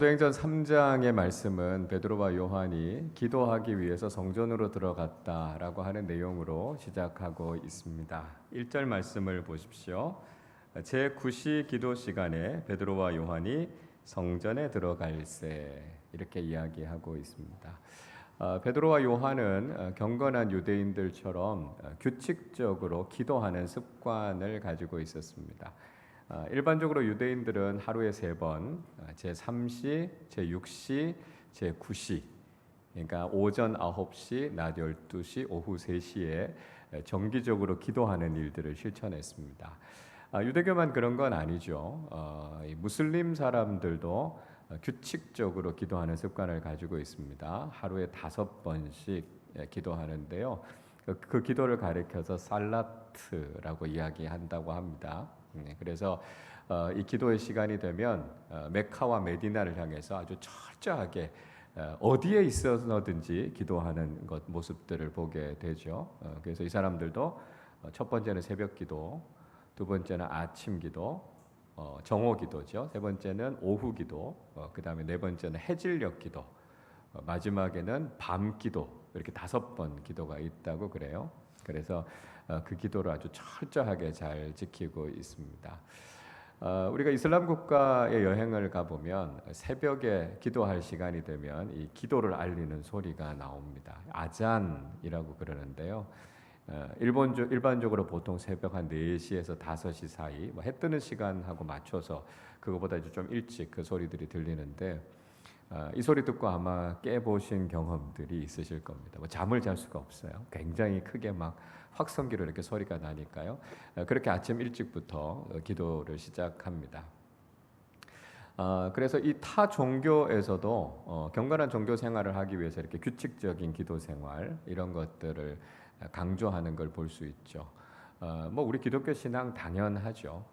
사도행전 3장의 말씀은 베드로와 요한이 기도하기 위해서 성전으로 들어갔다라고 하는 내용으로 시작하고 있습니다. 1절 말씀을 보십시오. 제9시 기도 시간에 베드로와 요한이 성전에 들어갈세 이렇게 이야기하고 있습니다. 베드로와 요한은 경건한 유대인들처럼 규칙적으로 기도하는 습관을 가지고 있었습니다. 일반적으로 유대인들은 하루에 3번 제3시, 제6시, 제9시 그러니까 오전 9시, 낮 12시, 오후 3시에 정기적으로 기도하는 일들을 실천했습니다. 유대교만 그런 건 아니죠. 무슬림 사람들도 규칙적으로 기도하는 습관을 가지고 있습니다. 하루에 5번씩 기도하는데요. 그 기도를 가리켜서 살라트라고 이야기한다고 합니다. 그래서 이 기도의 시간이 되면 메카와 메디나를 향해서 아주 철저하게 어디에 있어서든지 기도하는 것 모습들을 보게 되죠. 그래서 이 사람들도 첫 번째는 새벽 기도, 두 번째는 아침 기도, 정오 기도죠. 세 번째는 오후 기도, 그 다음에 네 번째는 해질녘 기도, 마지막에는 밤 기도 이렇게 5번 기도가 있다고 그래요. 그래서 그 기도를 아주 철저하게 잘 지키고 있습니다. 우리가 이슬람 국가의 여행을 가보면 새벽에 기도할 시간이 되면 이 기도를 알리는 소리가 나옵니다. 아잔이라고 그러는데요. 일반적으로 보통 새벽 한 4시에서 5시 사이 해 뜨는 시간하고 맞춰서 그거보다 좀 일찍 그 소리들이 들리는데 이 소리 듣고 아마 깨보신 경험들이 있으실 겁니다. 잠을 잘 수가 없어요. 굉장히 크게 막 확성기로 이렇게 소리가 나니까요. 그렇게 아침 일찍부터 기도를 시작합니다. 그래서 이 타 종교에서도 경건한 종교 생활을 하기 위해서 이렇게 규칙적인 기도 생활 이런 것들을 강조하는 걸 볼 수 있죠. 우리 기독교 신앙 당연하죠.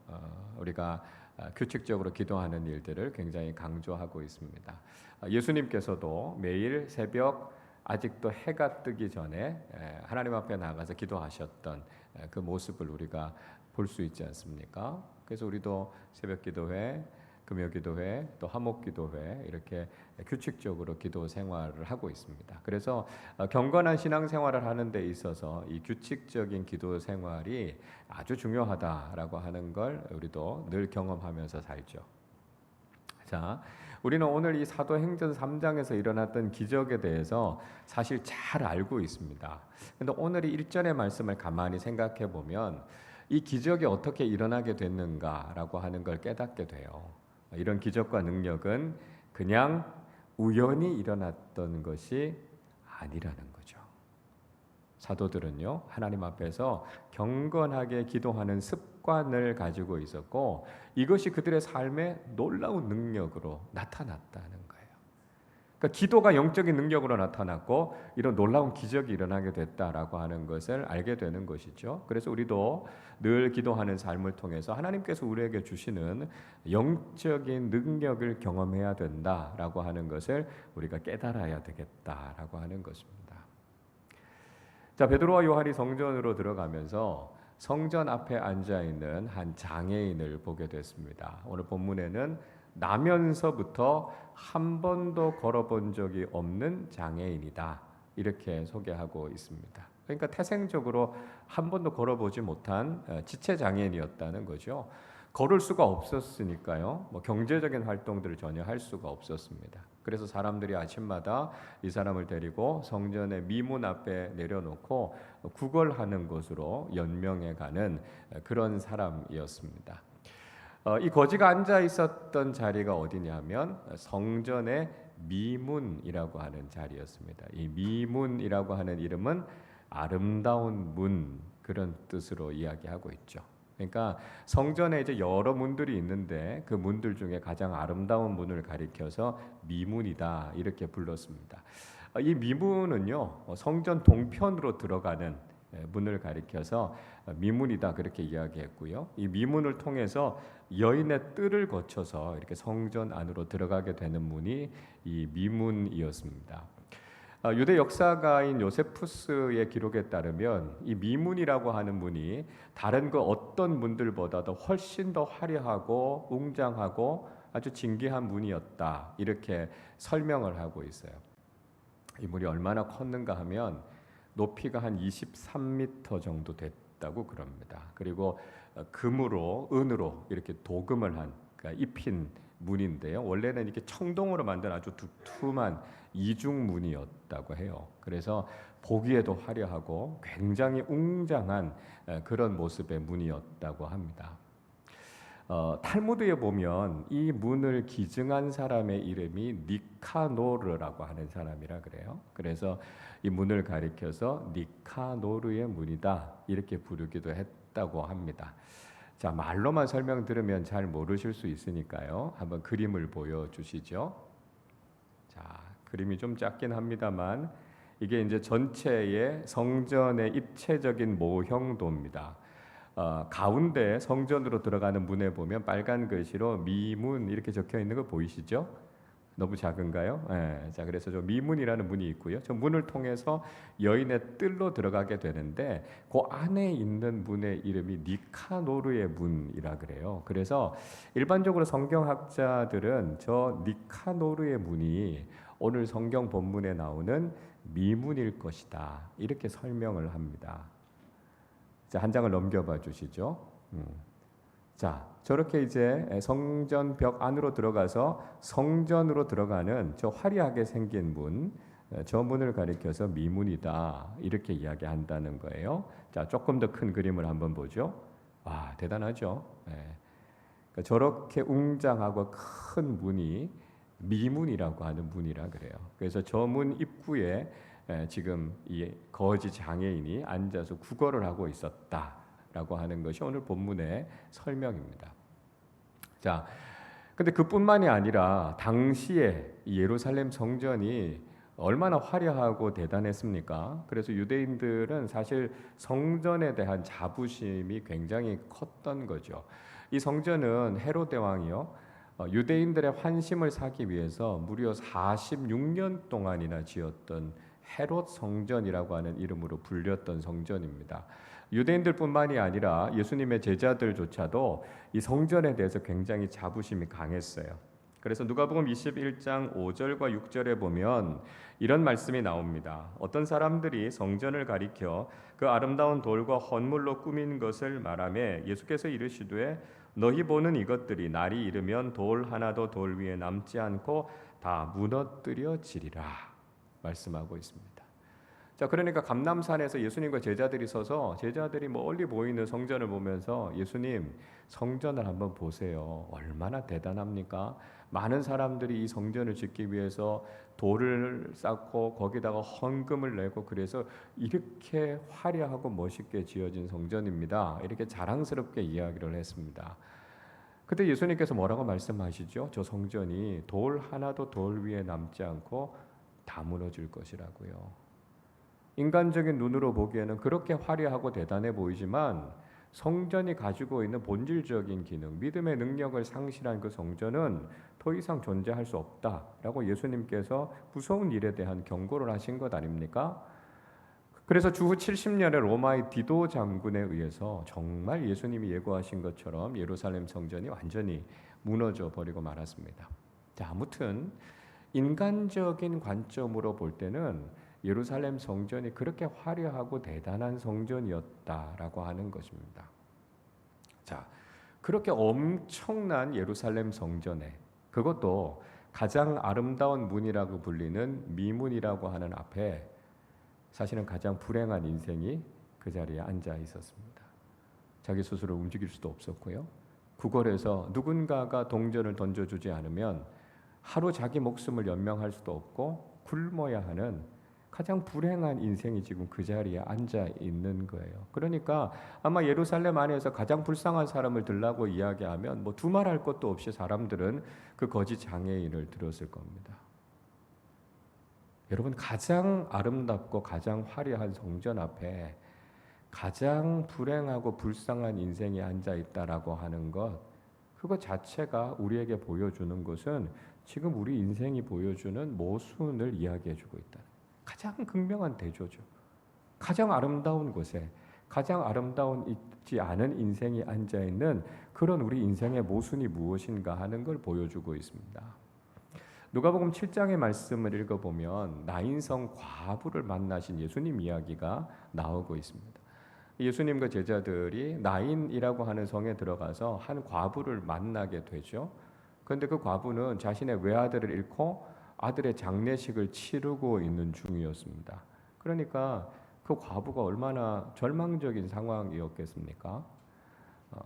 우리가 규칙적으로 기도하는 일들을 굉장히 강조하고 있습니다. 예수님께서도 매일 새벽 아직도 해가 뜨기 전에 하나님 앞에 나가서 기도하셨던 그 모습을 우리가 볼 수 있지 않습니까? 그래서 우리도 새벽 기도회, 금요 기도회, 또 화목 기도회 이렇게 규칙적으로 기도 생활을 하고 있습니다. 그래서 경건한 신앙 생활을 하는 데 있어서 이 규칙적인 기도 생활이 아주 중요하다라고 하는 걸 우리도 늘 경험하면서 살죠. 자, 우리는 오늘 이 사도행전 3장에서 일어났던 기적에 대해서 사실 잘 알고 있습니다. 그런데 오늘 이 1절의 말씀을 가만히 생각해 보면 이 기적이 어떻게 일어나게 됐는가라고 하는 걸 깨닫게 돼요. 이런 기적과 능력은 그냥 우연히 일어났던 것이 아니라는 거죠. 사도들은요, 하나님 앞에서 경건하게 기도하는 습관을 가지고 있었고 이것이 그들의 삶에 놀라운 능력으로 나타났다는 거예요. 그러니까 기도가 영적인 능력으로 나타났고 이런 놀라운 기적이 일어나게 됐다라고 하는 것을 알게 되는 것이죠. 그래서 우리도 늘 기도하는 삶을 통해서 하나님께서 우리에게 주시는 영적인 능력을 경험해야 된다라고 하는 것을 우리가 깨달아야 되겠다라고 하는 것입니다. 자, 베드로와 요한이 성전으로 들어가면서 성전 앞에 앉아 있는 한 장애인을 보게 됐습니다. 오늘 본문에는 나면서부터 한 번도 걸어본 적이 없는 장애인이다 이렇게 소개하고 있습니다. 그러니까 태생적으로 한 번도 걸어보지 못한 지체 장애인이었다는 거죠. 걸을 수가 없었으니까요. 경제적인 활동들을 전혀 할 수가 없었습니다. 그래서 사람들이 아침마다 이 사람을 데리고 성전의 미문 앞에 내려놓고 구걸하는 곳으로 연명해가는 그런 사람이었습니다. 이 거지가 앉아 있었던 자리가 어디냐면 성전의 미문이라고 하는 자리였습니다. 이 미문이라고 하는 이름은 아름다운 문 그런 뜻으로 이야기하고 있죠. 그러니까 성전에 이제 여러 문들이 있는데 그 문들 중에 가장 아름다운 문을 가리켜서 미문이다 이렇게 불렀습니다. 이 미문은요 성전 동편으로 들어가는 문을 가리켜서 미문이다 그렇게 이야기했고요. 이 미문을 통해서 여인의 뜰을 거쳐서 이렇게 성전 안으로 들어가게 되는 문이 이 미문이었습니다. 유대 역사가인 요세푸스의 기록에 따르면 이 미문이라고 하는 문이 다른 그 어떤 문들보다도 훨씬 더 화려하고 웅장하고 아주 진귀한 문이었다 이렇게 설명을 하고 있어요. 이 문이 얼마나 컸는가 하면 높이가 한 23m 정도 됐다고 그럽니다. 그리고 금으로 은으로 이렇게 도금을 한 그러니까 입힌 문인데요. 원래는 이렇게 청동으로 만든 아주 두툼한 이중 문이었다고 해요. 그래서 보기에도 화려하고 굉장히 웅장한 그런 모습의 문이었다고 합니다. 탈무드에 보면 이 문을 기증한 사람의 이름이 니카노르라고 하는 사람이라 그래요. 그래서 이 문을 가리켜서 니카노르의 문이다 이렇게 부르기도 했다고 합니다. 자, 말로만 설명 들으면 잘 모르실 수 있으니까요. 한번 그림을 보여주시죠. 자, 그림이 좀 작긴 합니다만 이게 이제 전체의 성전의 입체적인 모형도입니다. 가운데 성전으로 들어가는 문에 보면 빨간 글씨로 미문 이렇게 적혀 있는 거 보이시죠? 너무 작은가요? 네, 자, 그래서 저 미문이라는 문이 있고요. 저 문을 통해서 여인의 뜰로 들어가게 되는데 그 안에 있는 문의 이름이 니카노르의 문이라 그래요. 그래서 일반적으로 성경학자들은 저 니카노르의 문이 오늘 성경 본문에 나오는 미문일 것이다 이렇게 설명을 합니다. 자, 한 장을 넘겨봐 주시죠. 자, 저렇게 이제 성전 벽 안으로 들어가서 성전으로 들어가는 저 화려하게 생긴 문, 저 문을 가리켜서 미문이다 이렇게 이야기한다는 거예요. 자, 조금 더 큰 그림을 한번 보죠. 와, 대단하죠. 그러니까 저렇게 웅장하고 큰 문이 미문이라고 하는 문이라 그래요. 그래서 저 문 입구에 지금 이 거지 장애인이 앉아서 구걸을 하고 있었다라고 하는 것이 오늘 본문의 설명입니다. 자, 근데 그뿐만이 아니라 당시에 예루살렘 성전이 얼마나 화려하고 대단했습니까? 그래서 유대인들은 사실 성전에 대한 자부심이 굉장히 컸던 거죠. 이 성전은 헤롯 대왕이요. 유대인들의 환심을 사기 위해서 무려 46년 동안이나 지었던 헤롯 성전이라고 하는 이름으로 불렸던 성전입니다. 유대인들뿐만이 아니라 예수님의 제자들조차도 이 성전에 대해서 굉장히 자부심이 강했어요. 그래서 누가복음 21장 5절과 6절에 보면 이런 말씀이 나옵니다. 어떤 사람들이 성전을 가리켜 그 아름다운 돌과 헌물로 꾸민 것을 말하며 예수께서 이르시되 너희 보는 이것들이 날이 이르면 돌 하나도 돌 위에 남지 않고 다 무너뜨려지리라 말씀하고 있습니다. 자, 그러니까 감람산에서 예수님과 제자들이 서서 제자들이 멀리 보이는 성전을 보면서 예수님 성전을 한번 보세요. 얼마나 대단합니까? 많은 사람들이 이 성전을 짓기 위해서 돌을 쌓고 거기다가 헌금을 내고 그래서 이렇게 화려하고 멋있게 지어진 성전입니다. 이렇게 자랑스럽게 이야기를 했습니다. 그때 예수님께서 뭐라고 말씀하시죠? 저 성전이 돌 하나도 돌 위에 남지 않고 다 무너질 것이라고요. 인간적인 눈으로 보기에는 그렇게 화려하고 대단해 보이지만 성전이 가지고 있는 본질적인 기능, 믿음의 능력을 상실한 그 성전은 더 이상 존재할 수 없다라고 예수님께서 무서운 일에 대한 경고를 하신 것 아닙니까? 그래서 주후 70년에 로마의 디도 장군에 의해서 정말 예수님이 예고하신 것처럼 예루살렘 성전이 완전히 무너져 버리고 말았습니다. 자, 아무튼 인간적인 관점으로 볼 때는 예루살렘 성전이 그렇게 화려하고 대단한 성전이었다라고 하는 것입니다. 자, 그렇게 엄청난 예루살렘 성전에 그것도 가장 아름다운 문이라고 불리는 미문이라고 하는 앞에 사실은 가장 불행한 인생이 그 자리에 앉아 있었습니다. 자기 스스로 움직일 수도 없었고요. 구걸해서 누군가가 동전을 던져주지 않으면 하루 자기 목숨을 연명할 수도 없고 굶어야 하는 가장 불행한 인생이 지금 그 자리에 앉아 있는 거예요. 그러니까 아마 예루살렘 안에서 가장 불쌍한 사람을 들라고 이야기하면 뭐 두말할 것도 없이 사람들은 그 거지 장애인을 들었을 겁니다. 여러분, 가장 아름답고 가장 화려한 성전 앞에 가장 불행하고 불쌍한 인생이 앉아 있다라고 하는 것, 그것 자체가 우리에게 보여주는 것은 지금 우리 인생이 보여주는 모순을 이야기해주고 있다. 가장 극명한 대조죠. 가장 아름다운 곳에 가장 아름다운지 않은 인생이 앉아있는 그런 우리 인생의 모순이 무엇인가 하는 걸 보여주고 있습니다. 누가복음 7장의 말씀을 읽어보면 나인성 과부를 만나신 예수님 이야기가 나오고 있습니다. 예수님과 제자들이 나인이라고 하는 성에 들어가서 한 과부를 만나게 되죠. 그런데 그 과부는 자신의 외아들을 잃고 아들의 장례식을 치르고 있는 중이었습니다. 그러니까 그 과부가 얼마나 절망적인 상황이었겠습니까?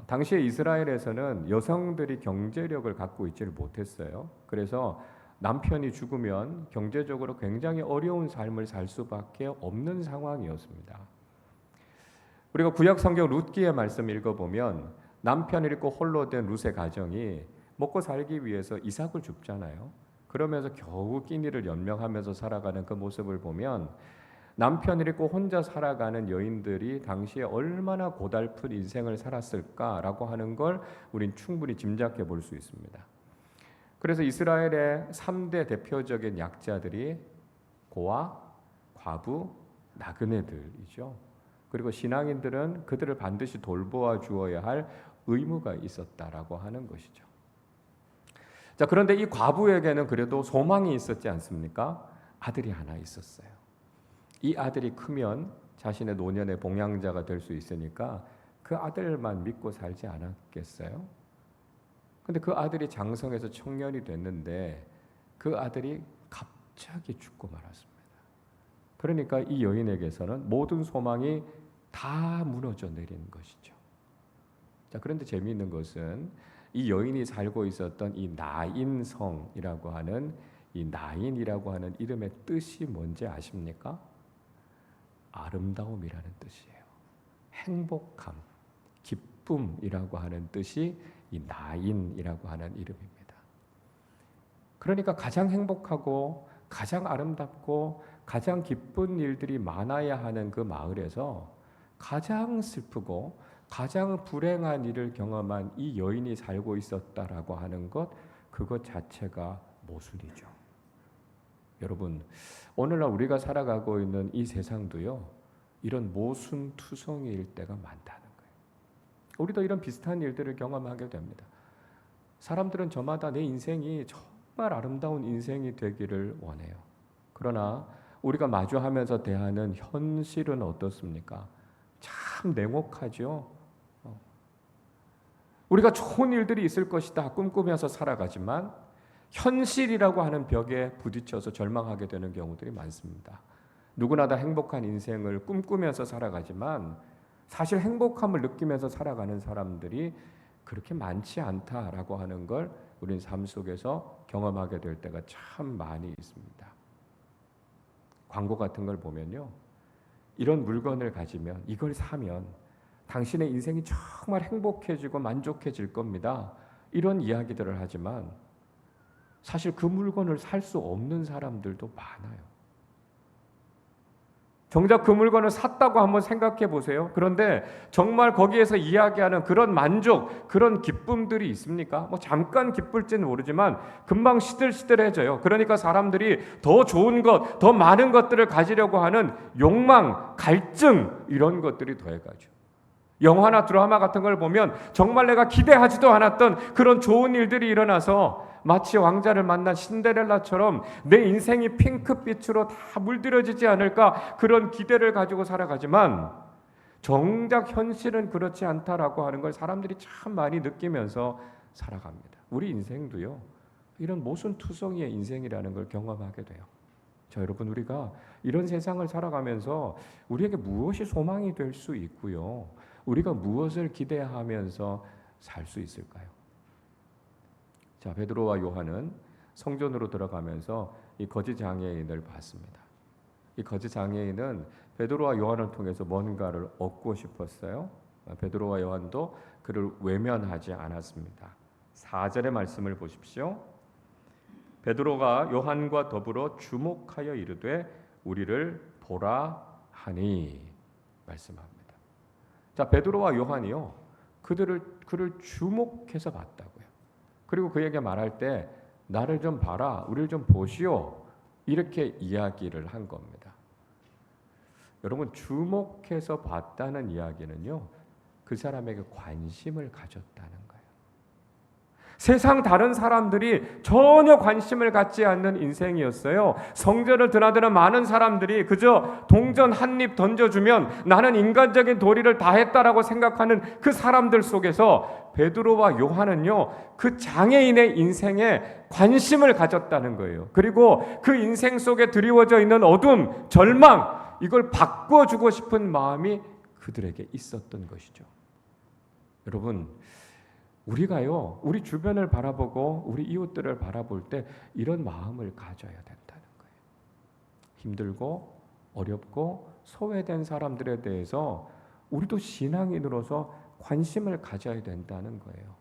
당시에 이스라엘에서는 여성들이 경제력을 갖고 있지를 못했어요. 그래서 남편이 죽으면 경제적으로 굉장히 어려운 삶을 살 수밖에 없는 상황이었습니다. 우리가 구약 성경 룻기의 말씀 읽어보면 남편을 잃고 홀로 된 룻의 가정이 먹고 살기 위해서 이삭을 줍잖아요. 그러면서 겨우 끼니를 연명하면서 살아가는 그 모습을 보면 남편을 잃고 혼자 살아가는 여인들이 당시에 얼마나 고달픈 인생을 살았을까라고 하는 걸 우린 충분히 짐작해 볼 수 있습니다. 그래서 이스라엘의 3대 대표적인 약자들이 고아, 과부, 나그네들이죠. 그리고 신앙인들은 그들을 반드시 돌보아 주어야 할 의무가 있었다라고 하는 것이죠. 자, 그런데 이 과부에게는 그래도 소망이 있었지 않습니까? 아들이 하나 있었어요. 이 아들이 크면 자신의 노년의 봉양자가 될 수 있으니까 그 아들만 믿고 살지 않았겠어요? 근데 그 아들이 장성해서 청년이 됐는데 그 아들이 갑자기 죽고 말았습니다. 그러니까 이 여인에게서는 모든 소망이 다 무너져 내리는 것이죠. 자, 그런데 재미있는 것은 이 여인이 살고 있었던 이 나인성이라고 하는 이 나인이라고 하는 이름의 뜻이 뭔지 아십니까? 아름다움이라는 뜻이에요. 행복함, 기쁨이라고 하는 뜻이 이 나인이라고 하는 이름입니다. 그러니까 가장 행복하고 가장 아름답고 가장 기쁜 일들이 많아야 하는 그 마을에서 가장 슬프고 가장 불행한 일을 경험한 이 여인이 살고 있었다라고 하는 것, 그것 자체가 모순이죠. 여러분, 오늘날 우리가 살아가고 있는 이 세상도요, 이런 모순투성이일 때가 많다는 거예요. 우리도 이런 비슷한 일들을 경험하게 됩니다. 사람들은 저마다 내 인생이 정말 아름다운 인생이 되기를 원해요. 그러나 우리가 마주하면서 대하는 현실은 어떻습니까? 참 냉혹하죠. 우리가 좋은 일들이 있을 것이다 꿈꾸면서 살아가지만 현실이라고 하는 벽에 부딪혀서 절망하게 되는 경우들이 많습니다. 누구나 다 행복한 인생을 꿈꾸면서 살아가지만 사실 행복함을 느끼면서 살아가는 사람들이 그렇게 많지 않다라고 하는 걸 우리는 삶 속에서 경험하게 될 때가 참 많이 있습니다. 광고 같은 걸 보면요, 이런 물건을 가지면, 이걸 사면 당신의 인생이 정말 행복해지고 만족해질 겁니다. 이런 이야기들을 하지만 사실 그 물건을 살 수 없는 사람들도 많아요. 정작 그 물건을 샀다고 한번 생각해 보세요. 그런데 정말 거기에서 이야기하는 그런 만족, 그런 기쁨들이 있습니까? 뭐 잠깐 기쁠지는 모르지만 금방 시들시들해져요. 그러니까 사람들이 더 좋은 것, 더 많은 것들을 가지려고 하는 욕망, 갈증, 이런 것들이 더해가죠. 영화나 드라마 같은 걸 보면 정말 내가 기대하지도 않았던 그런 좋은 일들이 일어나서 마치 왕자를 만난 신데렐라처럼 내 인생이 핑크빛으로 다 물들여지지 않을까, 그런 기대를 가지고 살아가지만 정작 현실은 그렇지 않다라고 하는 걸 사람들이 참 많이 느끼면서 살아갑니다. 우리 인생도요, 이런 모순투성이의 인생이라는 걸 경험하게 돼요. 자, 여러분, 우리가 이런 세상을 살아가면서 우리에게 무엇이 소망이 될 수 있고요, 우리가 무엇을 기대하면서 살 수 있을까요? 자, 베드로와 요한은 성전으로 들어가면서 이 거짓 장애인을 봤습니다. 이 거짓 장애인은 베드로와 요한을 통해서 뭔가를 얻고 싶었어요. 베드로와 요한도 그를 외면하지 않았습니다. 4절의 말씀을 보십시오. 베드로가 요한과 더불어 주목하여 이르되 우리를 보라 하니 말씀합니다. 자, 베드로와 요한이요, 그를 주목해서 봤다고요. 그리고 그에게 말할 때 나를 좀 봐라, 우리를 좀 보시오, 이렇게 이야기를 한 겁니다. 여러분, 주목해서 봤다는 이야기는요, 그 사람에게 관심을 가졌다는 거예요. 세상 다른 사람들이 전혀 관심을 갖지 않는 인생이었어요. 성전을 드나드는 많은 사람들이 그저 동전 한 입 던져주면 나는 인간적인 도리를 다했다라고 생각하는 그 사람들 속에서 베드로와 요한은요, 그 장애인의 인생에 관심을 가졌다는 거예요. 그리고 그 인생 속에 드리워져 있는 어둠, 절망, 이걸 바꿔주고 싶은 마음이 그들에게 있었던 것이죠. 여러분, 우리가요, 우리 주변을 바라보고 우리 이웃들을 바라볼 때 이런 마음을 가져야 된다는 거예요. 힘들고 어렵고 소외된 사람들에 대해서 우리도 신앙인으로서 관심을 가져야 된다는 거예요.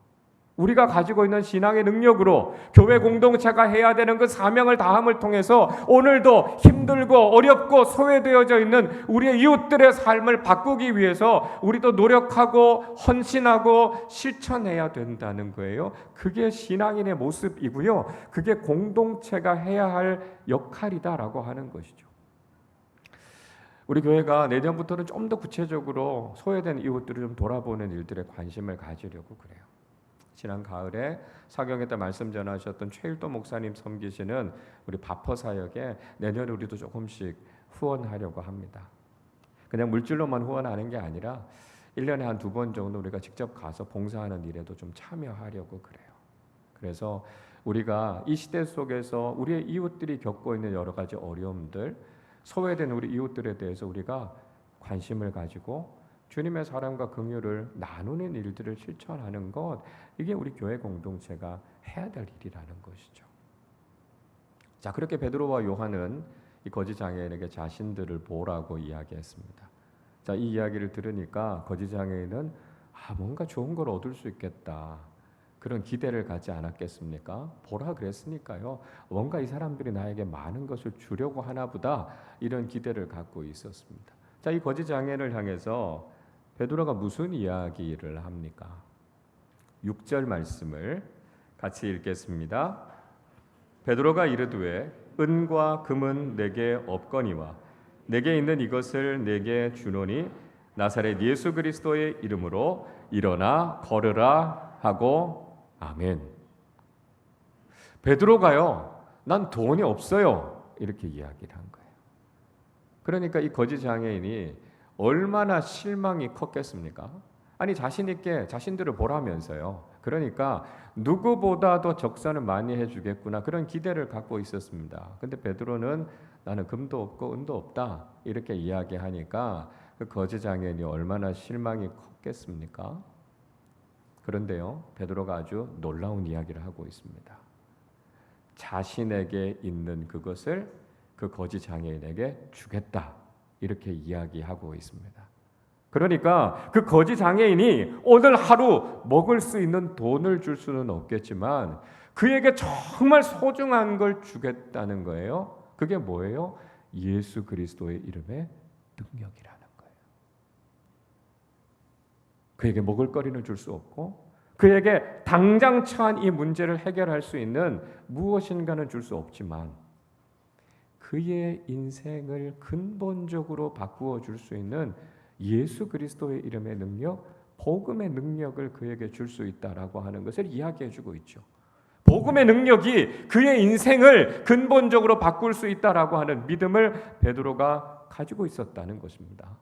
우리가 가지고 있는 신앙의 능력으로 교회 공동체가 해야 되는 그 사명을 다함을 통해서 오늘도 힘들고 어렵고 소외되어져 있는 우리의 이웃들의 삶을 바꾸기 위해서 우리도 노력하고 헌신하고 실천해야 된다는 거예요. 그게 신앙인의 모습이고요. 그게 공동체가 해야 할 역할이다라고 하는 것이죠. 우리 교회가 내년부터는 좀 더 구체적으로 소외된 이웃들을 좀 돌아보는 일들에 관심을 가지려고 그래요. 지난 가을에 사경에다 말씀 전하셨던 최일도 목사님 섬기시는 우리 바퍼 사역에 내년에 우리도 조금씩 후원하려고 합니다. 그냥 물질로만 후원하는 게 아니라 1년에 한 2번 정도 우리가 직접 가서 봉사하는 일에도 좀 참여하려고 그래요. 그래서 우리가 이 시대 속에서 우리의 이웃들이 겪고 있는 여러 가지 어려움들, 소외된 우리 이웃들에 대해서 우리가 관심을 가지고 주님의 사랑과 긍휼을 나누는 일들을 실천하는 것, 이게 우리 교회 공동체가 해야 될 일이라는 것이죠. 자, 그렇게 베드로와 요한은 이 거짓 장애인에게 자신들을 보라고 이야기했습니다. 자, 이 이야기를 들으니까 거짓 장애인은 뭔가 좋은 걸 얻을 수 있겠다, 그런 기대를 갖지 않았겠습니까? 보라 그랬으니까요. 뭔가 이 사람들이 나에게 많은 것을 주려고 하나 보다, 이런 기대를 갖고 있었습니다. 자, 이 거짓 장애인을 향해서 베드로가 무슨 이야기를 합니까? 6절 말씀을 같이 읽겠습니다. 베드로가 이르되 은과 금은 내게 없거니와 내게 있는 이것을 내게 주노니 나사렛 예수 그리스도의 이름으로 일어나 걸으라 하고 아멘. 베드로가요, 난 돈이 없어요, 이렇게 이야기를 한 거예요. 그러니까 이 거짓 장애인이 얼마나 실망이 컸겠습니까? 아니, 자신 있게 자신들을 보라면서요. 그러니까 누구보다도 적선을 많이 해주겠구나, 그런 기대를 갖고 있었습니다. 근데 베드로는 나는 금도 없고 은도 없다, 이렇게 이야기하니까 그 거짓 장애인이 얼마나 실망이 컸겠습니까? 그런데요, 베드로가 아주 놀라운 이야기를 하고 있습니다. 자신에게 있는 그것을 그 거짓 장애인에게 주겠다, 이렇게 이야기하고 있습니다. 그러니까 그 거짓 장애인이 오늘 하루 먹을 수 있는 돈을 줄 수는 없겠지만 그에게 정말 소중한 걸 주겠다는 거예요. 그게 뭐예요? 예수 그리스도의 이름의 능력이라는 거예요. 그에게 먹을거리는 줄 수 없고 그에게 당장 처한 이 문제를 해결할 수 있는 무엇인가는 줄 수 없지만 그의 인생을 근본적으로 바꾸어 줄 수 있는 예수 그리스도의 이름의 능력, 복음의 능력을 그에게 줄 수 있다라고 하는 것을 이야기해 주고 있죠. 복음의 능력이 그의 인생을 근본적으로 바꿀 수 있다라고 하는 믿음을 베드로가 가지고 있었다는 것입니다.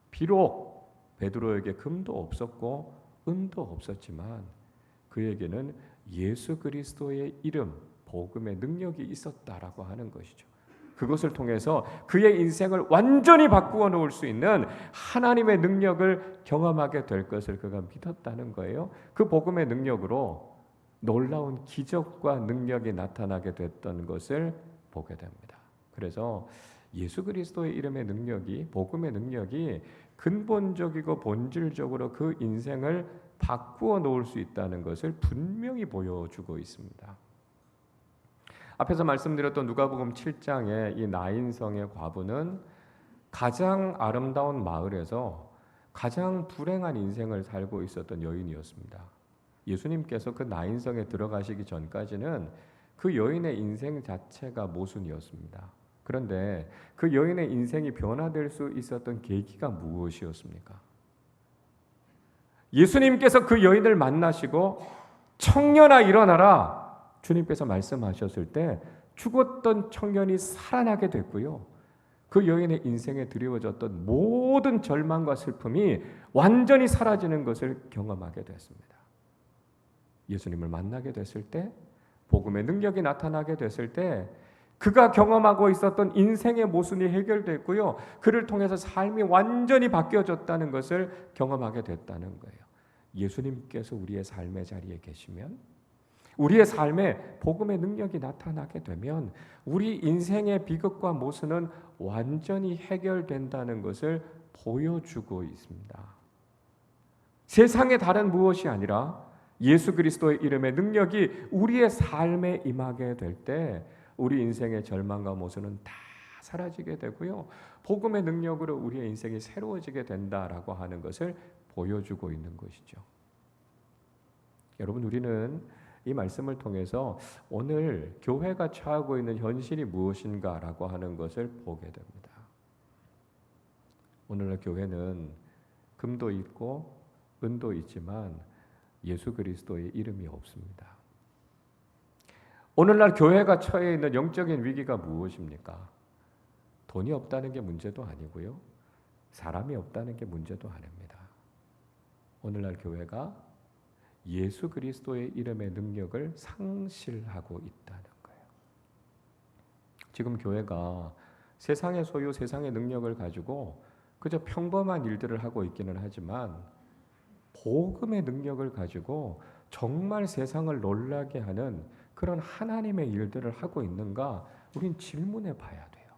비록 베드로에게 금도 없었고 은도 없었지만 그에게는 예수 그리스도의 이름, 복음의 능력이 있었다라고 하는 것이죠. 그것을 통해서 그의 인생을 완전히 바꾸어 놓을 수 있는 하나님의 능력을 경험하게 될 것을 그가 믿었다는 거예요. 그 복음의 능력으로 놀라운 기적과 능력이 나타나게 됐던 것을 보게 됩니다. 그래서 예수 그리스도의 이름의 능력이, 복음의 능력이 근본적이고 본질적으로 그 인생을 바꾸어 놓을 수 있다는 것을 분명히 보여주고 있습니다. 앞에서 말씀드렸던 누가복음 7장의 이 나인성의 과부는 가장 아름다운 마을에서 가장 불행한 인생을 살고 있었던 여인이었습니다. 예수님께서 그 나인성에 들어가시기 전까지는 그 여인의 인생 자체가 모순이었습니다. 그런데 그 여인의 인생이 변화될 수 있었던 계기가 무엇이었습니까? 예수님께서 그 여인을 만나시고 청년아 일어나라 주님께서 말씀하셨을 때 죽었던 청년이 살아나게 됐고요. 그 여인의 인생에 드리워졌던 모든 절망과 슬픔이 완전히 사라지는 것을 경험하게 됐습니다. 예수님을 만나게 됐을 때, 복음의 능력이 나타나게 됐을 때 그가 경험하고 있었던 인생의 모순이 해결됐고요. 그를 통해서 삶이 완전히 바뀌어졌다는 것을 경험하게 됐다는 거예요. 예수님께서 우리의 삶의 자리에 계시면, 우리의 삶에 복음의 능력이 나타나게 되면 우리 인생의 비극과 모순은 완전히 해결된다는 것을 보여주고 있습니다. 세상의 다른 무엇이 아니라 예수 그리스도의 이름의 능력이 우리의 삶에 임하게 될 때 우리 인생의 절망과 모순은 다 사라지게 되고요. 복음의 능력으로 우리의 인생이 새로워지게 된다라고 하는 것을 보여주고 있는 것이죠. 여러분, 우리는 이 말씀을 통해서 오늘 교회가 처하고 있는 현실이 무엇인가라고 하는 것을 보게 됩니다. 오늘날 교회는 금도 있고 은도 있지만 예수 그리스도의 이름이 없습니다. 오늘날 교회가 처해 있는 영적인 위기가 무엇입니까? 돈이 없다는 게 문제도 아니고요. 사람이 없다는 게 문제도 아닙니다. 오늘날 교회가 예수 그리스도의 이름의 능력을 상실하고 있다는 거예요. 지금 교회가 세상의 소유, 세상의 능력을 가지고 그저 평범한 일들을 하고 있기는 하지만 복음의 능력을 가지고 정말 세상을 놀라게 하는 그런 하나님의 일들을 하고 있는가 우린 질문해 봐야 돼요.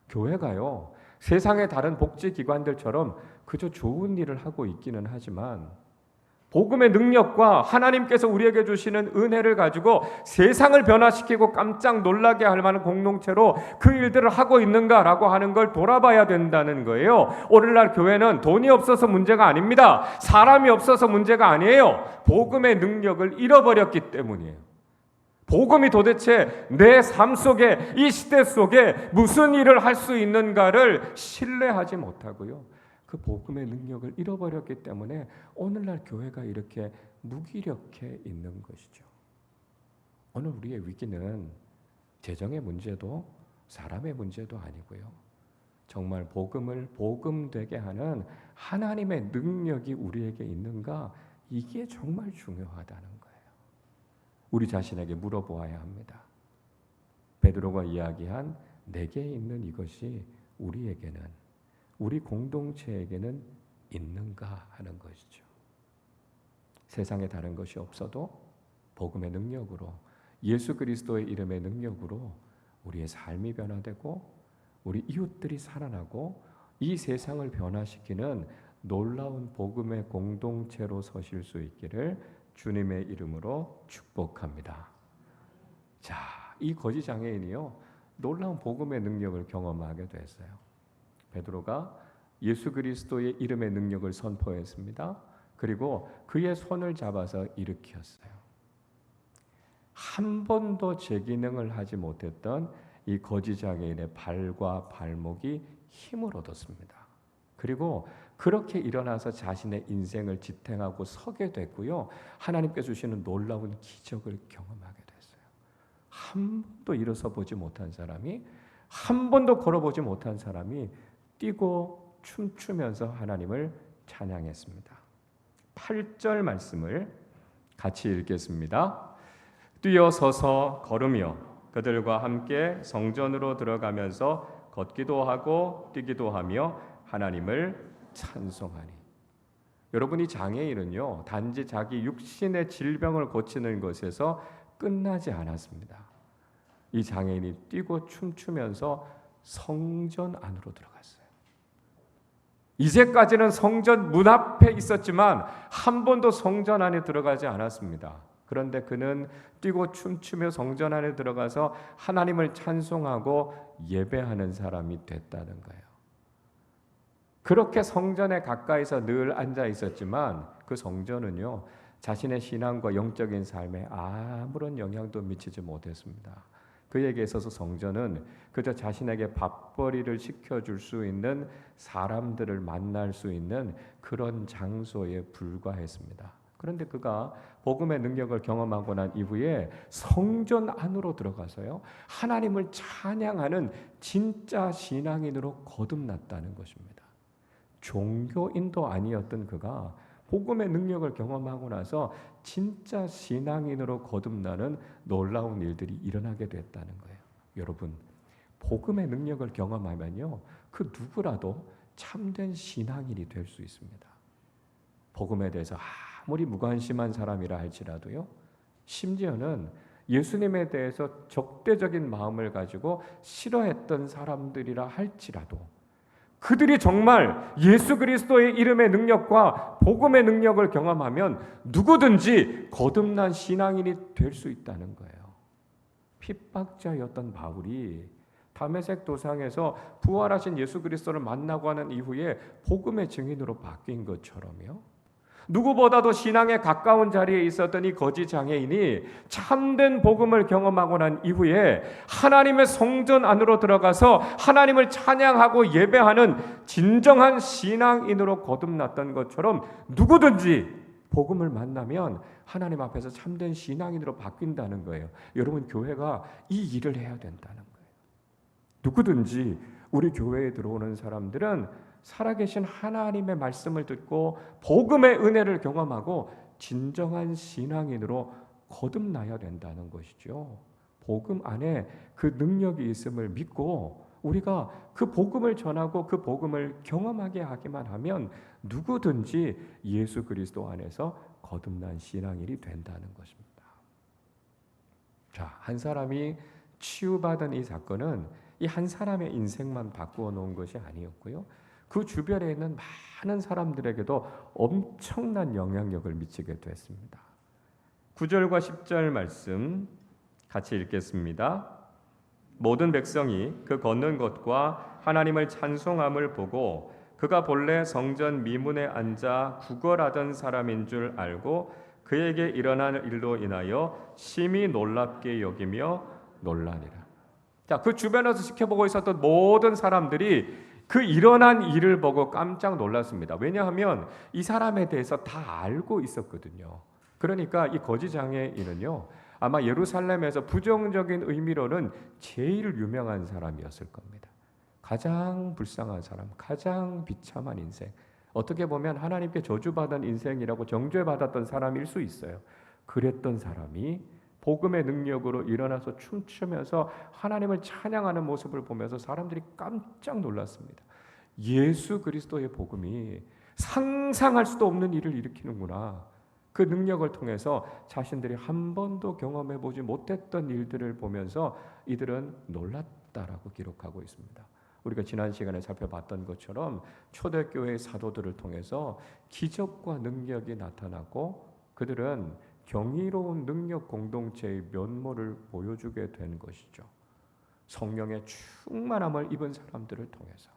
교회가요, 세상의 다른 복지기관들처럼 그저 좋은 일을 하고 있기는 하지만 복음의 능력과 하나님께서 우리에게 주시는 은혜를 가지고 세상을 변화시키고 깜짝 놀라게 할 만한 공동체로 그 일들을 하고 있는가라고 하는 걸 돌아봐야 된다는 거예요. 오늘날 교회는 돈이 없어서 문제가 아닙니다. 사람이 없어서 문제가 아니에요. 복음의 능력을 잃어버렸기 때문이에요. 복음이 도대체 내 삶 속에, 이 시대 속에 무슨 일을 할 수 있는가를 신뢰하지 못하고요. 그 복음의 능력을 잃어버렸기 때문에 오늘날 교회가 이렇게 무기력해 있는 것이죠. 오늘 우리의 위기는 재정의 문제도 사람의 문제도 아니고요. 정말 복음을 복음되게 하는 하나님의 능력이 우리에게 있는가, 이게 정말 중요하다는 거예요. 우리 자신에게 물어보아야 합니다. 베드로가 이야기한 내게 있는 이것이 우리에게는, 우리 공동체에게는 있는가 하는 것이죠. 세상에 다른 것이 없어도 복음의 능력으로, 예수 그리스도의 이름의 능력으로 우리의 삶이 변화되고 우리 이웃들이 살아나고 이 세상을 변화시키는 놀라운 복음의 공동체로 서실 수 있기를 주님의 이름으로 축복합니다. 자, 이 거지 장애인이요, 놀라운 복음의 능력을 경험하게 됐어요. 베드로가 예수 그리스도의 이름의 능력을 선포했습니다. 그리고 그의 손을 잡아서 일으켰어요. 한 번도 제 기능을 하지 못했던 이 거지 장애인의 발과 발목이 힘을 얻었습니다. 그리고 그렇게 일어나서 자신의 인생을 지탱하고 서게 됐고요. 하나님께 주시는 놀라운 기적을 경험하게 됐어요. 한 번도 일어서 보지 못한 사람이, 한 번도 걸어보지 못한 사람이 뛰고 춤추면서 하나님을 찬양했습니다. 8절 말씀을 같이 읽겠습니다. 뛰어서서 걸으며 그들과 함께 성전으로 들어가면서 걷기도 하고 뛰기도 하며 하나님을 찬송하니. 여러분, 이 장애인은요, 단지 자기 육신의 질병을 고치는 것에서 끝나지 않았습니다. 이 장애인이 뛰고 춤추면서 성전 안으로 들어갔어요. 이제까지는 성전 문 앞에 있었지만 한 번도 성전 안에 들어가지 않았습니다. 그런데 그는 뛰고 춤추며 성전 안에 들어가서 하나님을 찬송하고 예배하는 사람이 됐다는 거예요. 그렇게 성전에 가까이서 늘 앉아 있었지만 그 성전은요, 자신의 신앙과 영적인 삶에 아무런 영향도 미치지 못했습니다. 그에게 있어서 성전은 그저 자신에게 밥벌이를 시켜줄 수 있는 사람들을 만날 수 있는 그런 장소에 불과했습니다. 그런데 그가 복음의 능력을 경험하고 난 이후에 성전 안으로 들어가서요, 하나님을 찬양하는 진짜 신앙인으로 거듭났다는 것입니다. 종교인도 아니었던 그가 복음의 능력을 경험하고 나서 진짜 신앙인으로 거듭나는 놀라운 일들이 일어나게 됐다는 거예요. 여러분, 복음의 능력을 경험하면요, 그 누구라도 참된 신앙인이 될 수 있습니다. 복음에 대해서 아무리 무관심한 사람이라 할지라도요, 심지어는 예수님에 대해서 적대적인 마음을 가지고 싫어했던 사람들이라 할지라도 그들이 정말 예수 그리스도의 이름의 능력과 복음의 능력을 경험하면 누구든지 거듭난 신앙인이 될 수 있다는 거예요. 핍박자였던 바울이 다메섹 도상에서 부활하신 예수 그리스도를 만나고 하는 이후에 복음의 증인으로 바뀐 것처럼요, 누구보다도 신앙에 가까운 자리에 있었던 이 거지 장애인이 참된 복음을 경험하고 난 이후에 하나님의 성전 안으로 들어가서 하나님을 찬양하고 예배하는 진정한 신앙인으로 거듭났던 것처럼 누구든지 복음을 만나면 하나님 앞에서 참된 신앙인으로 바뀐다는 거예요. 여러분, 교회가 이 일을 해야 된다는 거예요. 누구든지 우리 교회에 들어오는 사람들은 살아계신 하나님의 말씀을 듣고 복음의 은혜를 경험하고 진정한 신앙인으로 거듭나야 된다는 것이죠. 복음 안에 그 능력이 있음을 믿고 우리가 그 복음을 전하고 그 복음을 경험하게 하기만 하면 누구든지 예수 그리스도 안에서 거듭난 신앙인이 된다는 것입니다. 자, 한 사람이 치유받은 이 사건은 이 한 사람의 인생만 바꾸어 놓은 것이 아니었고요, 그 주변에 있는 많은 사람들에게도 엄청난 영향력을 미치게 됐습니다. 9절과 10절 말씀 같이 읽겠습니다. 모든 백성이 그 걷는 것과 하나님을 찬송함을 보고 그가 본래 성전 미문에 앉아 구걸하던 사람인 줄 알고 그에게 일어난 일로 인하여 심히 놀랍게 여기며 놀라니라. 자, 그 주변에서 지켜보고 있었던 모든 사람들이 그 일어난 일을 보고 깜짝 놀랐습니다. 왜냐하면 이 사람에 대해서 다 알고 있었거든요. 그러니까 이 거지 장애인은요, 아마 예루살렘에서 부정적인 의미로는 제일 유명한 사람이었을 겁니다. 가장 불쌍한 사람, 가장 비참한 인생, 어떻게 보면 하나님께 저주받은 인생이라고 정죄받았던 사람일 수 있어요. 그랬던 사람이 복음의 능력으로 일어나서 춤추면서 하나님을 찬양하는 모습을 보면서 사람들이 깜짝 놀랐습니다. 예수 그리스도의 복음이 상상할 수도 없는 일을 일으키는구나. 그 능력을 통해서 자신들이 한 번도 경험해보지 못했던 일들을 보면서 이들은 놀랐다라고 기록하고 있습니다. 우리가 지난 시간에 살펴봤던 것처럼 초대교회의 사도들을 통해서 기적과 능력이 나타나고 그들은 경이로운 능력 공동체의 면모를 보여주게 된 것이죠. 성령의 충만함을 입은 사람들을 통해서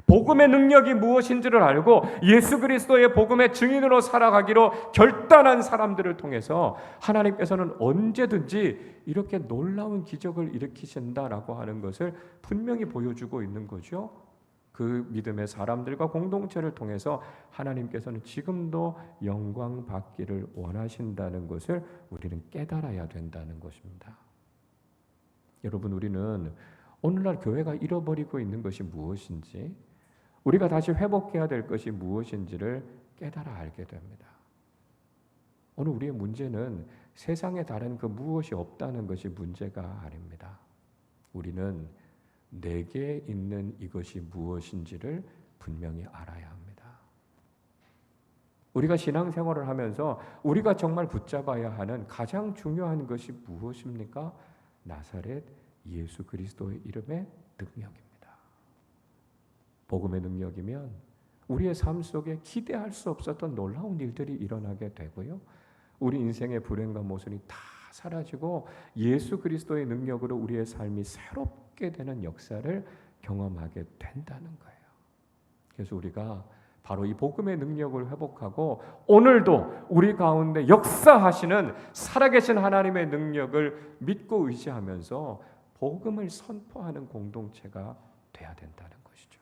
복음의 능력이 무엇인지를 알고 예수 그리스도의 복음의 증인으로 살아가기로 결단한 사람들을 통해서 하나님께서는 언제든지 이렇게 놀라운 기적을 일으키신다라고 하는 것을 분명히 보여주고 있는 거죠. 그 믿음의 사람들과 공동체를 통해서 하나님께서는 지금도 영광 받기를 원하신다는 것을 우리는 깨달아야 된다는 것입니다. 여러분, 우리는 오늘날 교회가 잃어버리고 있는 것이 무엇인지, 우리가 다시 회복해야 될 것이 무엇인지를 깨달아 알게 됩니다. 오늘 우리의 문제는 세상에 다른 그 무엇이 없다는 것이 문제가 아닙니다. 우리는 내게 있는 이것이 무엇인지를 분명히 알아야 합니다. 우리가 신앙생활을 하면서 우리가 정말 붙잡아야 하는 가장 중요한 것이 무엇입니까? 나사렛 예수 그리스도의 이름의 능력입니다. 복음의 능력이면 우리의 삶 속에 기대할 수 없었던 놀라운 일들이 일어나게 되고요, 우리 인생의 불행과 모순이 다 사라지고 예수 그리스도의 능력으로 우리의 삶이 새롭게 되는 역사를 경험하게 된다는 거예요. 그래서 우리가 바로 이 복음의 능력을 회복하고 오늘도 우리 가운데 역사하시는 살아계신 하나님의 능력을 믿고 의지하면서 복음을 선포하는 공동체가 돼야 된다는 것이죠.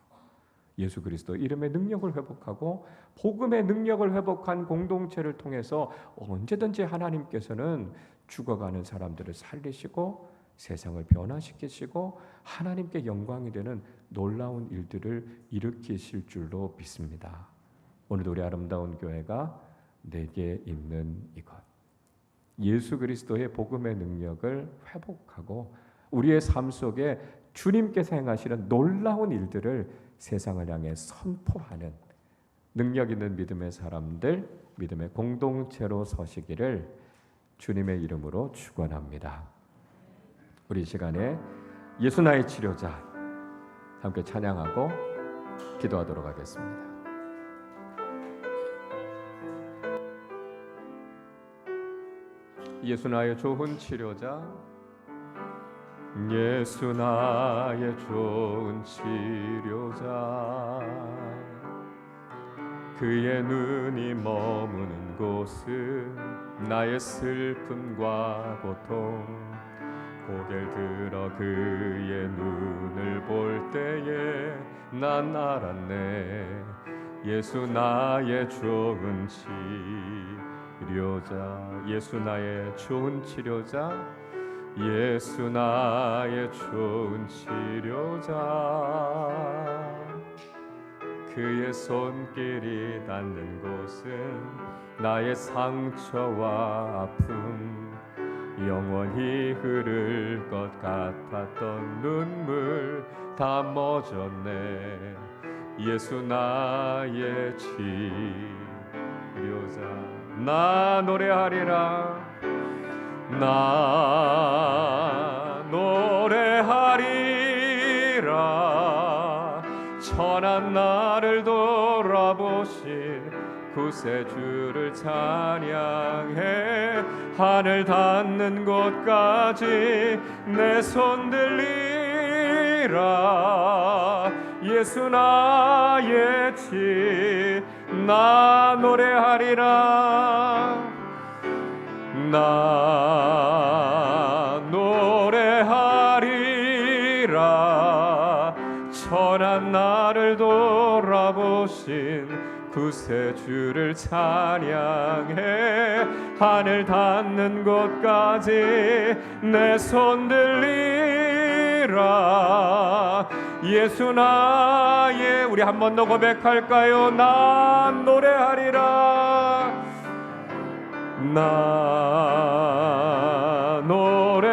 예수 그리스도 이름의 능력을 회복하고 복음의 능력을 회복한 공동체를 통해서 언제든지 하나님께서는 죽어가는 사람들을 살리시고 세상을 변화시키시고 하나님께 영광이 되는 놀라운 일들을 일으키실 줄로 믿습니다. 오늘도 우리 아름다운 교회가 내게 있는 이것, 예수 그리스도의 복음의 능력을 회복하고 우리의 삶 속에 주님께서 행하시는 놀라운 일들을 세상을 향해 선포하는 능력 있는 믿음의 사람들, 믿음의 공동체로 서시기를 주님의 이름으로 축원합니다. 우리 시간에 예수 나의 치료자 함께 찬양하고 기도하도록 하겠습니다. 예수 나의 좋은 치료자, 예수 나의 좋은 치료자, 그의 눈이 머무는 곳은 나의 슬픔과 고통, 고개를 들어 그의 눈을 볼 때에 난 알았네. 예수 나의 좋은 치료자, 예수 나의 좋은 치료자, 예수 나의 좋은 치료자, 그의 손길이 닿는 곳은 나의 상처와 아픔, 영원히 흐를 것 같았던 눈물 다 멎었네. 예수 나의 치료자, 나 노래하리라, 나 노래하리라. 천한 나를 돌아보신 구세주를 찬양해. 하늘 닿는 곳까지 내 손 들리라. 예수 나의 나 노래하리라, 나 노래하리라. 천한 나를 돌아보신 구세주를 찬양해. 하늘 닿는 곳까지 내 손 들리라. 예수 나의, 우리 한 번 더 고백할까요? 난 노래하리라, 나 노래하리라.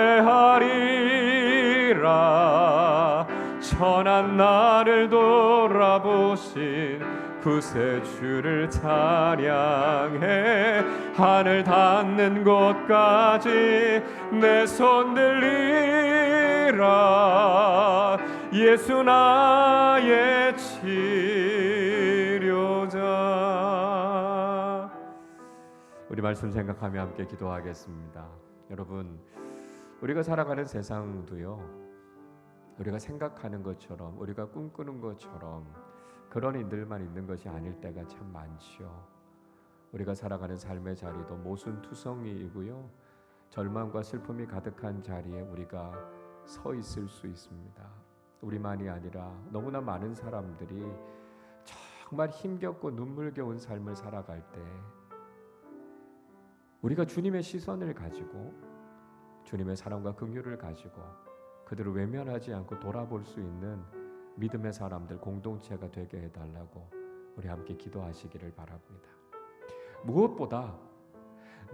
천한 나를 돌아보신 구세주를 찬양해. 하늘 닿는 곳까지 내 손 들리라. 예수 나의 치료자. 우리 말씀 생각하며 함께 기도하겠습니다. 여러분, 우리가 살아가는 세상도요, 우리가 생각하는 것처럼, 우리가 꿈꾸는 것처럼 그런 일들만 있는 것이 아닐 때가 참 많지요. 우리가 살아가는 삶의 자리도 모순투성이이고요, 절망과 슬픔이 가득한 자리에 우리가 서 있을 수 있습니다. 우리만이 아니라 너무나 많은 사람들이 정말 힘겹고 눈물겨운 삶을 살아갈 때 우리가 주님의 시선을 가지고, 주님의 사랑과 긍휼을 가지고 그들을 외면하지 않고 돌아볼 수 있는 믿음의 사람들, 공동체가 되게 해달라고 우리 함께 기도하시기를 바랍니다. 무엇보다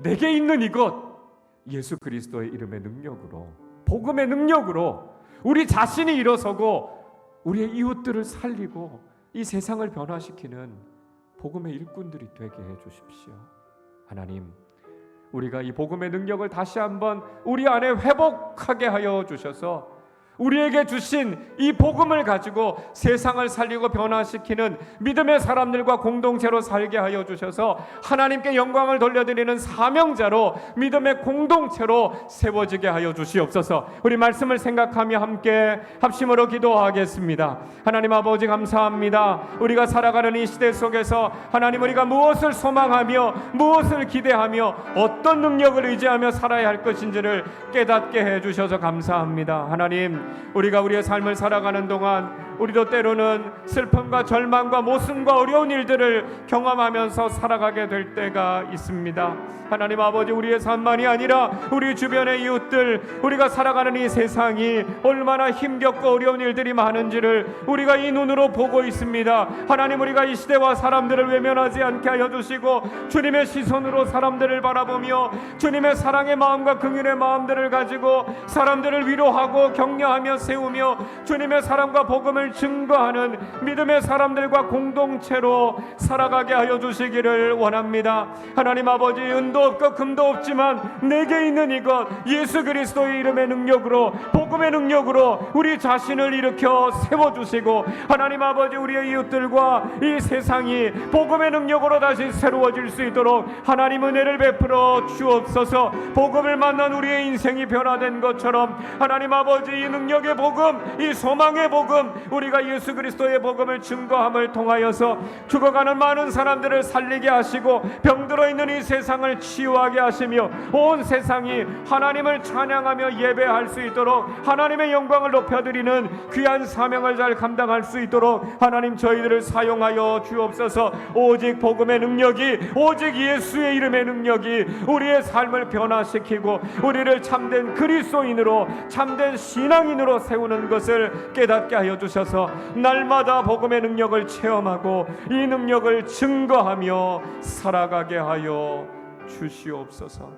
내게 있는 이것, 예수 그리스도의 이름의 능력으로, 복음의 능력으로 우리 자신이 일어서고 우리의 이웃들을 살리고 이 세상을 변화시키는 복음의 일꾼들이 되게 해주십시오. 하나님, 우리가 이 복음의 능력을 다시 한번 우리 안에 회복하게 하여 주셔서 우리에게 주신 이 복음을 가지고 세상을 살리고 변화시키는 믿음의 사람들과 공동체로 살게 하여 주셔서 하나님께 영광을 돌려드리는 사명자로 믿음의 공동체로 세워지게 하여 주시옵소서. 우리 말씀을 생각하며 함께 합심으로 기도하겠습니다. 하나님 아버지 감사합니다. 우리가 살아가는 이 시대 속에서 하나님, 우리가 무엇을 소망하며 무엇을 기대하며 어떤 능력을 의지하며 살아야 할 것인지를 깨닫게 해주셔서 감사합니다. 하나님, 우리가 우리의 삶을 살아가는 동안 우리도 때로는 슬픔과 절망과 모순과 어려운 일들을 경험하면서 살아가게 될 때가 있습니다. 하나님 아버지, 우리의 삶만이 아니라 우리 주변의 이웃들, 우리가 살아가는 이 세상이 얼마나 힘겹고 어려운 일들이 많은지를 우리가 이 눈으로 보고 있습니다. 하나님, 우리가 이 시대와 사람들을 외면하지 않게 하여 주시고 주님의 시선으로 사람들을 바라보며 주님의 사랑의 마음과 긍휼의 마음들을 가지고 사람들을 위로하고 격려하며 세우며 주님의 사랑과 복음을 증거하는 믿음의 사람들과 공동체로 살아가게 하여 주시기를 원합니다. 하나님 아버지, 은도 없고 금도 없지만 내게 있는 이것 예수 그리스도의 이름의 능력으로, 복음의 능력으로 우리 자신을 일으켜 세워주시고 하나님 아버지, 우리의 이웃들과 이 세상이 복음의 능력으로 다시 새로워질 수 있도록 하나님 은혜를 베풀어 주옵소서. 복음을 만난 우리의 인생이 변화된 것처럼 하나님 아버지, 이 능력의 복음, 이 소망의 복음, 우리가 예수 그리스도의 복음을 증거함을 통하여서 죽어가는 많은 사람들을 살리게 하시고 병들어 있는 이 세상을 치유하게 하시며 온 세상이 하나님을 찬양하며 예배할 수 있도록 하나님의 영광을 높여드리는 귀한 사명을 잘 감당할 수 있도록 하나님, 저희들을 사용하여 주옵소서. 오직 복음의 능력이, 오직 예수의 이름의 능력이 우리의 삶을 변화시키고 우리를 참된 그리스도인으로, 참된 신앙인으로 세우는 것을 깨닫게 하여 주셔서 날마다 복음의 능력을 체험하고 이 능력을 증거하며 살아가게 하여 주시옵소서.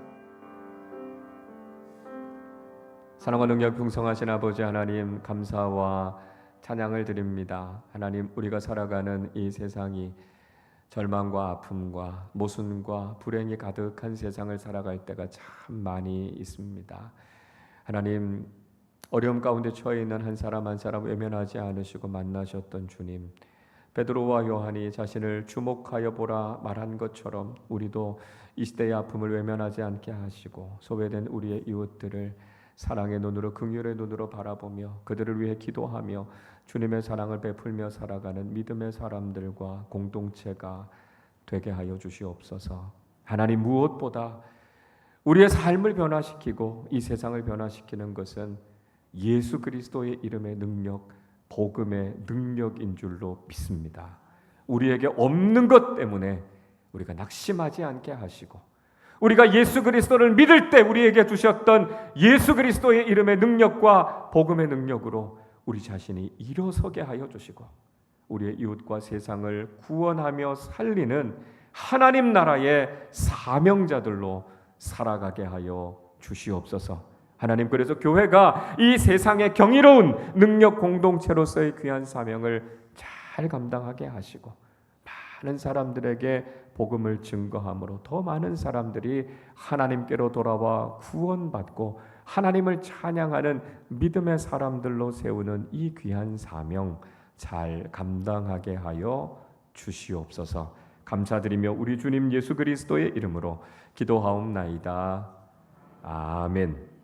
사랑과 능력 풍성하신 아버지 하나님, 감사와 찬양을 드립니다. 하나님, 우리가 살아가는 이 세상이 절망과 아픔과 모순과 불행이 가득한 세상을 살아갈 때가 참 많이 있습니다. 하나님, 어려움 가운데 처해 있는 한 사람 한 사람 외면하지 않으시고 만나셨던 주님, 베드로와 요한이 자신을 주목하여 보라 말한 것처럼 우리도 이 시대의 아픔을 외면하지 않게 하시고 소외된 우리의 이웃들을 사랑의 눈으로, 긍휼의 눈으로 바라보며 그들을 위해 기도하며 주님의 사랑을 베풀며 살아가는 믿음의 사람들과 공동체가 되게 하여 주시옵소서. 하나님, 무엇보다 우리의 삶을 변화시키고 이 세상을 변화시키는 것은 예수 그리스도의 이름의 능력, 복음의 능력인 줄로 믿습니다. 우리에게 없는 것 때문에 우리가 낙심하지 않게 하시고 우리가 예수 그리스도를 믿을 때 우리에게 주셨던 예수 그리스도의 이름의 능력과 복음의 능력으로 우리 자신이 일어서게 하여 주시고 우리의 이웃과 세상을 구원하며 살리는 하나님 나라의 사명자들로 살아가게 하여 주시옵소서. 하나님, 그래서 교회가 이 세상의 경이로운 능력 공동체로서의 귀한 사명을 잘 감당하게 하시고 많은 사람들에게 복음을 증거함으로 더 많은 사람들이 하나님께로 돌아와 구원받고 하나님을 찬양하는 믿음의 사람들로 세우는 이 귀한 사명 잘 감당하게 하여 주시옵소서. 감사드리며 우리 주님 예수 그리스도의 이름으로 기도하옵나이다. 아멘.